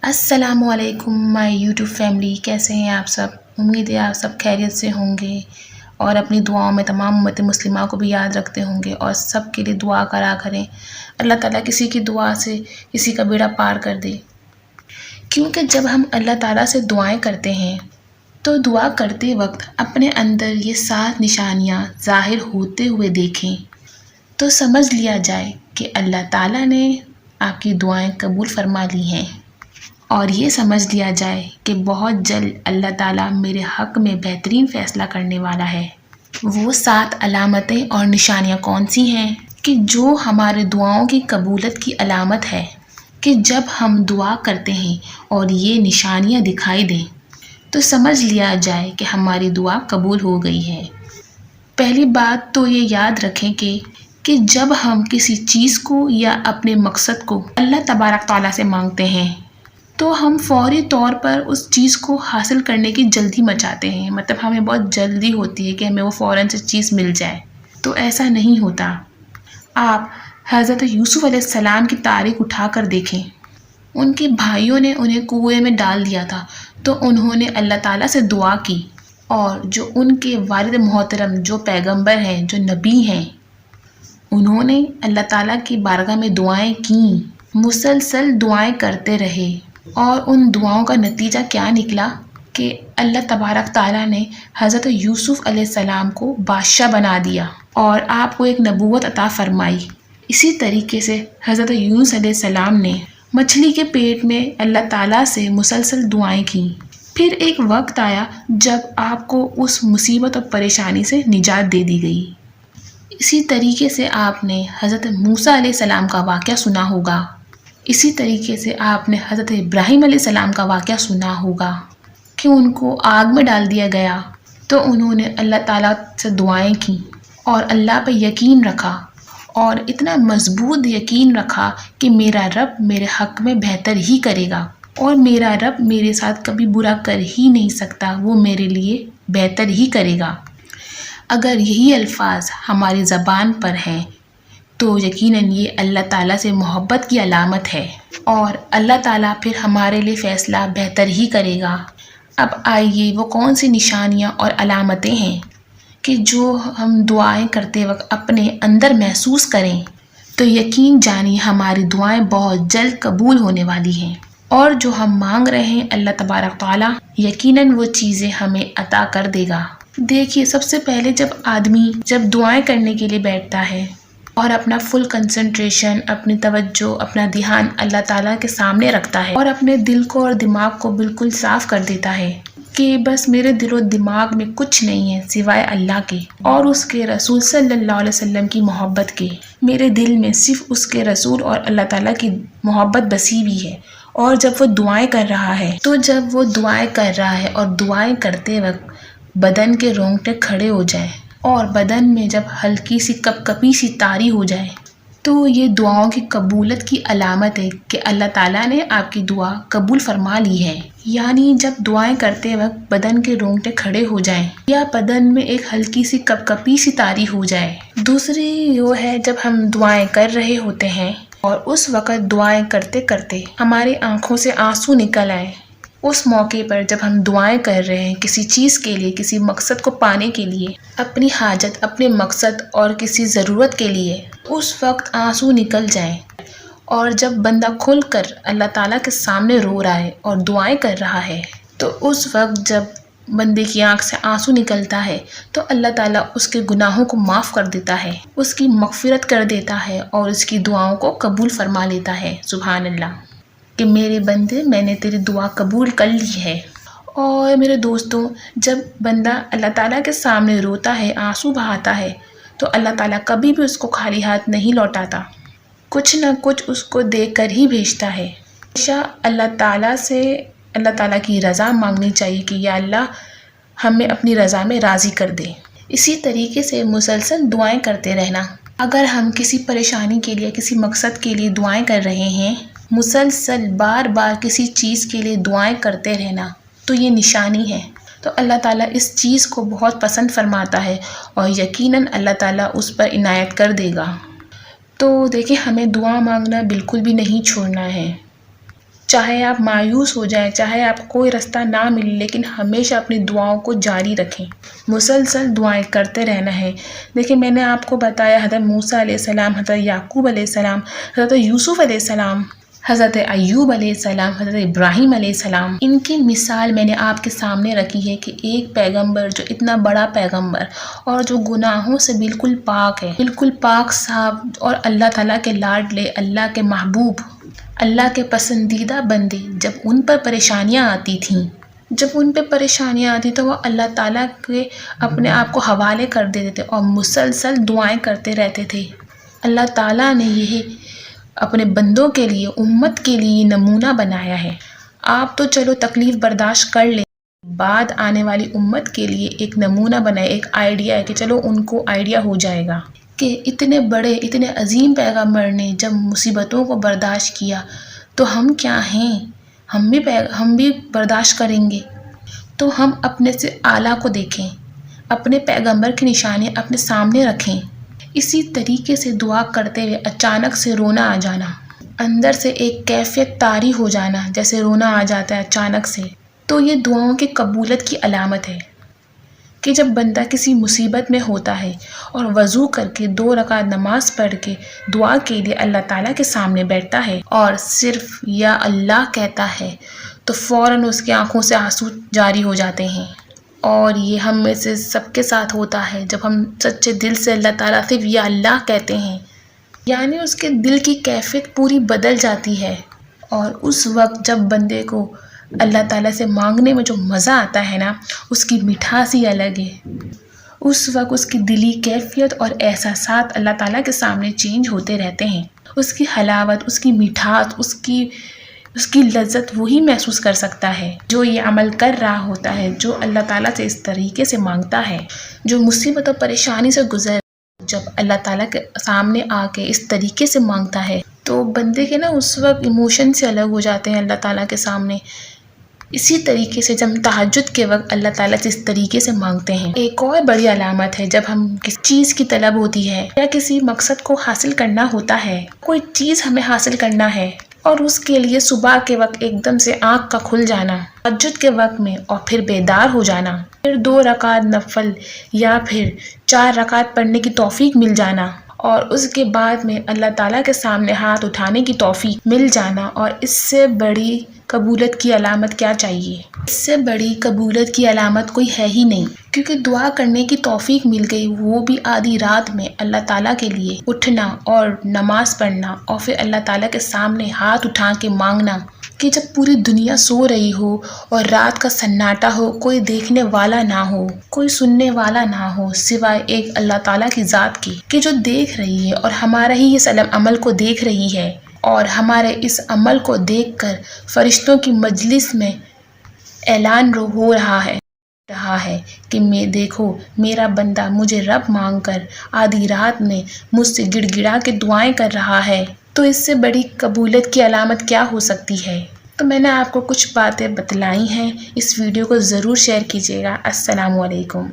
السلام علیکم مائی YouTube family, کیسے ہیں آپ سب؟ امید ہے آپ سب خیریت سے ہوں گے اور اپنی دعاؤں میں تمام امت مسلمہ کو بھی یاد رکھتے ہوں گے اور سب کے لیے دعا کرا کریں اللہ تعالیٰ کسی کی دعا سے کسی کا بیڑا پار کر دے۔ کیونکہ جب ہم اللہ تعالیٰ سے دعائیں کرتے ہیں تو دعا کرتے وقت اپنے اندر یہ 7 نشانیاں ظاہر ہوتے ہوئے دیکھیں تو سمجھ لیا جائے کہ اللہ تعالیٰ نے آپ کی دعائیں قبول فرما لی ہیں، اور یہ سمجھ لیا جائے کہ بہت جلد اللہ تعالیٰ میرے حق میں بہترین فیصلہ کرنے والا ہے۔ وہ 7 علامتیں اور نشانیاں کون سی ہیں کہ جو ہمارے دعاؤں کی قبولیت کی علامت ہے کہ جب ہم دعا کرتے ہیں اور یہ نشانیاں دکھائی دیں تو سمجھ لیا جائے کہ ہماری دعا قبول ہو گئی ہے۔ پہلی بات تو یہ یاد رکھیں کہ جب ہم کسی چیز کو یا اپنے مقصد کو اللہ تبارک تعالیٰ سے مانگتے ہیں تو ہم فوری طور پر اس چیز کو حاصل کرنے کی جلدی مچاتے ہیں، مطلب ہمیں بہت جلدی ہوتی ہے کہ ہمیں وہ فوراً سے چیز مل جائے، تو ایسا نہیں ہوتا۔ آپ حضرت یوسف علیہ السلام کی تاریخ اٹھا کر دیکھیں، ان کے بھائیوں نے انہیں کنویں میں ڈال دیا تھا تو انہوں نے اللہ تعالیٰ سے دعا کی، اور جو ان کے والد محترم جو پیغمبر ہیں، جو نبی ہیں، انہوں نے اللہ تعالیٰ کی بارگاہ میں دعائیں کیں، مسلسل دعائیں کرتے رہے، اور ان دعاؤں کا نتیجہ کیا نکلا کہ اللہ تبارک تعالیٰ نے حضرت یوسف علیہ السلام کو بادشاہ بنا دیا اور آپ کو ایک نبوت عطا فرمائی۔ اسی طریقے سے حضرت یونس علیہ السلام نے مچھلی کے پیٹ میں اللہ تعالیٰ سے مسلسل دعائیں کیں۔ پھر ایک وقت آیا جب آپ کو اس مصیبت اور پریشانی سے نجات دے دی گئی۔ اسی طریقے سے آپ نے حضرت موسیٰ علیہ السلام کا واقعہ سنا ہوگا، اسی طریقے سے آپ نے حضرت ابراہیم علیہ السلام کا واقعہ سنا ہوگا کہ ان کو آگ میں ڈال دیا گیا تو انہوں نے اللہ تعالیٰ سے دعائیں کیں اور اللہ پہ یقین رکھا، اور اتنا مضبوط یقین رکھا کہ میرا رب میرے حق میں بہتر ہی کرے گا، اور میرا رب میرے ساتھ کبھی برا کر ہی نہیں سکتا، وہ میرے لیے بہتر ہی کرے گا۔ اگر یہی الفاظ ہماری زبان پر ہیں تو یقیناً یہ اللہ تعالیٰ سے محبت کی علامت ہے، اور اللہ تعالیٰ پھر ہمارے لیے فیصلہ بہتر ہی کرے گا۔ اب آئیے وہ کون سی نشانیاں اور علامتیں ہیں کہ جو ہم دعائیں کرتے وقت اپنے اندر محسوس کریں تو یقین جانیے ہماری دعائیں بہت جلد قبول ہونے والی ہیں، اور جو ہم مانگ رہے ہیں اللہ تبارک تعالیٰ یقیناً وہ چیزیں ہمیں عطا کر دے گا۔ دیکھیے، سب سے پہلے جب آدمی دعائیں کرنے کے لیے بیٹھتا ہے اور اپنا فل کنسنٹریشن، اپنی توجہ، اپنا دھیان اللہ تعالیٰ کے سامنے رکھتا ہے اور اپنے دل کو اور دماغ کو بالکل صاف کر دیتا ہے کہ بس میرے دل و دماغ میں کچھ نہیں ہے سوائے اللہ کے اور اس کے رسول صلی اللہ علیہ وسلم کی محبت کے، میرے دل میں صرف اس کے رسول اور اللہ تعالیٰ کی محبت بسی ہوئی ہے، اور جب وہ دعائیں کر رہا ہے تو جب وہ دعائیں کر رہا ہے اور دعائیں کرتے وقت بدن کے رونگٹے کھڑے ہو جائیں اور بدن میں جب ہلکی سی کپ کپی سی طاری ہو جائے تو یہ دعاؤں کی قبولیت کی علامت ہے کہ اللہ تعالیٰ نے آپ کی دعا قبول فرما لی ہے۔ یعنی جب دعائیں کرتے وقت بدن کے رونگٹے کھڑے ہو جائیں یا بدن میں ایک ہلکی سی کپ کپی سی طاری ہو جائے۔ دوسری یہ ہے جب ہم دعائیں کر رہے ہوتے ہیں اور اس وقت دعائیں کرتے کرتے ہماری آنکھوں سے آنسو نکل آئے، اس موقع پر جب ہم دعائیں کر رہے ہیں کسی چیز کے لیے، کسی مقصد کو پانے کے لیے، اپنی حاجت، اپنے مقصد اور کسی ضرورت کے لیے، اس وقت آنسو نکل جائیں، اور جب بندہ کھل کر اللہ تعالیٰ کے سامنے رو رہا ہے اور دعائیں کر رہا ہے تو اس وقت جب بندے کی آنکھ سے آنسو نکلتا ہے تو اللہ تعالیٰ اس کے گناہوں کو معاف کر دیتا ہے، اس کی مغفرت کر دیتا ہے اور اس کی دعاؤں کو قبول فرما لیتا ہے۔ سبحان اللہ کہ میرے بندے، میں نے تیری دعا قبول کر لی ہے۔ اور میرے دوستوں، جب بندہ اللہ تعالیٰ کے سامنے روتا ہے، آنسو بہاتا ہے تو اللہ تعالیٰ کبھی بھی اس کو خالی ہاتھ نہیں لوٹاتا، کچھ نہ کچھ اس کو دے کر ہی بھیجتا ہے۔ ہمیشہ اللہ تعالیٰ سے اللہ تعالیٰ کی رضا مانگنی چاہیے کہ یا اللہ ہمیں اپنی رضا میں راضی کر دے۔ اسی طریقے سے مسلسل دعائیں کرتے رہنا، اگر ہم کسی پریشانی کے لیے، کسی مقصد کے لیے دعائیں کر رہے ہیں، مسلسل بار بار کسی چیز کے لیے دعائیں کرتے رہنا تو یہ نشانی ہے، تو اللہ تعالیٰ اس چیز کو بہت پسند فرماتا ہے اور یقیناً اللہ تعالیٰ اس پر عنایت کر دے گا۔ تو دیکھیں، ہمیں دعا مانگنا بالکل بھی نہیں چھوڑنا ہے۔ چاہے آپ مایوس ہو جائیں، چاہے آپ کو کوئی رستہ نہ ملے، لیکن ہمیشہ اپنی دعاؤں کو جاری رکھیں، مسلسل دعائیں کرتے رہنا ہے۔ دیکھیں میں نے آپ کو بتایا حضرت موسیٰ علیہ السلام، حضرت یعقوب علیہ السلام، حضرت یوسف علیہ السلام، حضرت ایوب علیہ السلام، حضرت ابراہیم علیہ السلام، ان کی مثال میں نے آپ کے سامنے رکھی ہے کہ ایک پیغمبر جو اتنا بڑا پیغمبر اور جو گناہوں سے بالکل پاک ہے، بالکل پاک صاف، اور اللہ تعالیٰ کے لاڈلے، اللہ کے محبوب، اللہ کے پسندیدہ بندے، جب ان پر پریشانیاں آتی تھیں، تو وہ اللہ تعالیٰ کے اپنے آپ کو حوالے کر دیتے تھے اور مسلسل دعائیں کرتے رہتے تھے۔ اللہ تعالیٰ نے یہ اپنے بندوں کے لیے، امت کے لیے نمونہ بنایا ہے۔ آپ تو چلو تکلیف برداشت کر لیں، بعد آنے والی امت کے لیے ایک نمونہ بنائے، ایک آئیڈیا ہے کہ چلو ان کو آئیڈیا ہو جائے گا کہ اتنے بڑے، اتنے عظیم پیغمبر نے جب مصیبتوں کو برداشت کیا تو ہم کیا ہیں، ہم بھی برداشت کریں گے۔ تو ہم اپنے سے اعلیٰ کو دیکھیں، اپنے پیغمبر کی نشانیاں اپنے سامنے رکھیں۔ اسی طریقے سے دعا کرتے ہوئے اچانک سے رونا آ جانا، اندر سے ایک کیفیت طاری ہو جانا، جیسے رونا آ جاتا ہے اچانک سے، تو یہ دعاؤں کی قبولیت کی علامت ہے کہ جب بندہ کسی مصیبت میں ہوتا ہے اور وضو کر کے 2 رکعت نماز پڑھ کے دعا کے لیے اللہ تعالیٰ کے سامنے بیٹھتا ہے اور صرف یا اللہ کہتا ہے تو فوراً اس کی آنکھوں سے آنسو جاری ہو جاتے ہیں۔ اور یہ ہم میں سے سب کے ساتھ ہوتا ہے، جب ہم سچے دل سے اللہ تعالیٰ صرف یا اللہ کہتے ہیں، یعنی اس کے دل کی کیفیت پوری بدل جاتی ہے۔ اور اس وقت جب بندے کو اللہ تعالیٰ سے مانگنے میں جو مزہ آتا ہے نا، اس کی مٹھاس ہی الگ ہے۔ اس وقت اس کی دلی کیفیت اور احساسات اللہ تعالیٰ کے سامنے چینج ہوتے رہتے ہیں۔ اس کی حلاوت، اس کی مٹھاس، اس کی لذت وہی محسوس کر سکتا ہے جو یہ عمل کر رہا ہوتا ہے، جو اللہ تعالیٰ سے اس طریقے سے مانگتا ہے، جو مصیبت اور پریشانی سے گزر، جب اللہ تعالیٰ کے سامنے آ کے اس طریقے سے مانگتا ہے تو بندے کے نا اس وقت ایموشن سے الگ ہو جاتے ہیں اللہ تعالیٰ کے سامنے۔ اسی طریقے سے جب تہجد کے وقت اللہ تعالیٰ سے اس طریقے سے مانگتے ہیں۔ ایک اور بڑی علامت ہے، جب ہم کسی چیز کی طلب ہوتی ہے یا کسی مقصد کو حاصل کرنا ہوتا ہے، کوئی چیز ہمیں حاصل کرنا ہے اور اس کے لیے صبح کے وقت ایک دم سے آنکھ کا کھل جانا، تہجد کے وقت میں، اور پھر بیدار ہو جانا، پھر 2 رکعت نفل یا پھر 4 رکعت پڑھنے کی توفیق مل جانا، اور اس کے بعد میں اللہ تعالیٰ کے سامنے ہاتھ اٹھانے کی توفیق مل جانا، اور اس سے بڑی قبولیت کی علامت کیا چاہیے؟ اس سے بڑی قبولیت کی علامت کوئی ہے ہی نہیں، کیونکہ دعا کرنے کی توفیق مل گئی، وہ بھی آدھی رات میں اللہ تعالیٰ کے لیے اٹھنا اور نماز پڑھنا، اور پھر اللہ تعالیٰ کے سامنے ہاتھ اٹھا کے مانگنا کہ جب پوری دنیا سو رہی ہو اور رات کا سناٹا ہو، کوئی دیکھنے والا نہ ہو، کوئی سننے والا نہ ہو، سوائے ایک اللہ تعالیٰ کی ذات کی کہ جو دیکھ رہی ہے اور ہمارا ہی اس عمل کو دیکھ رہی ہے، اور ہمارے اس عمل کو دیکھ کر فرشتوں کی مجلس میں اعلان ہو رہا ہے کہ میں دیکھو میرا بندہ مجھے رب مانگ کر آدھی رات میں مجھ سے گڑ گڑا کے دعائیں کر رہا ہے، تو اس سے بڑی قبولیت کی علامت کیا ہو سکتی ہے؟ تو میں نے آپ کو کچھ باتیں بتلائی ہیں، اس ویڈیو کو ضرور شیئر کیجیے گا۔ السلام علیکم۔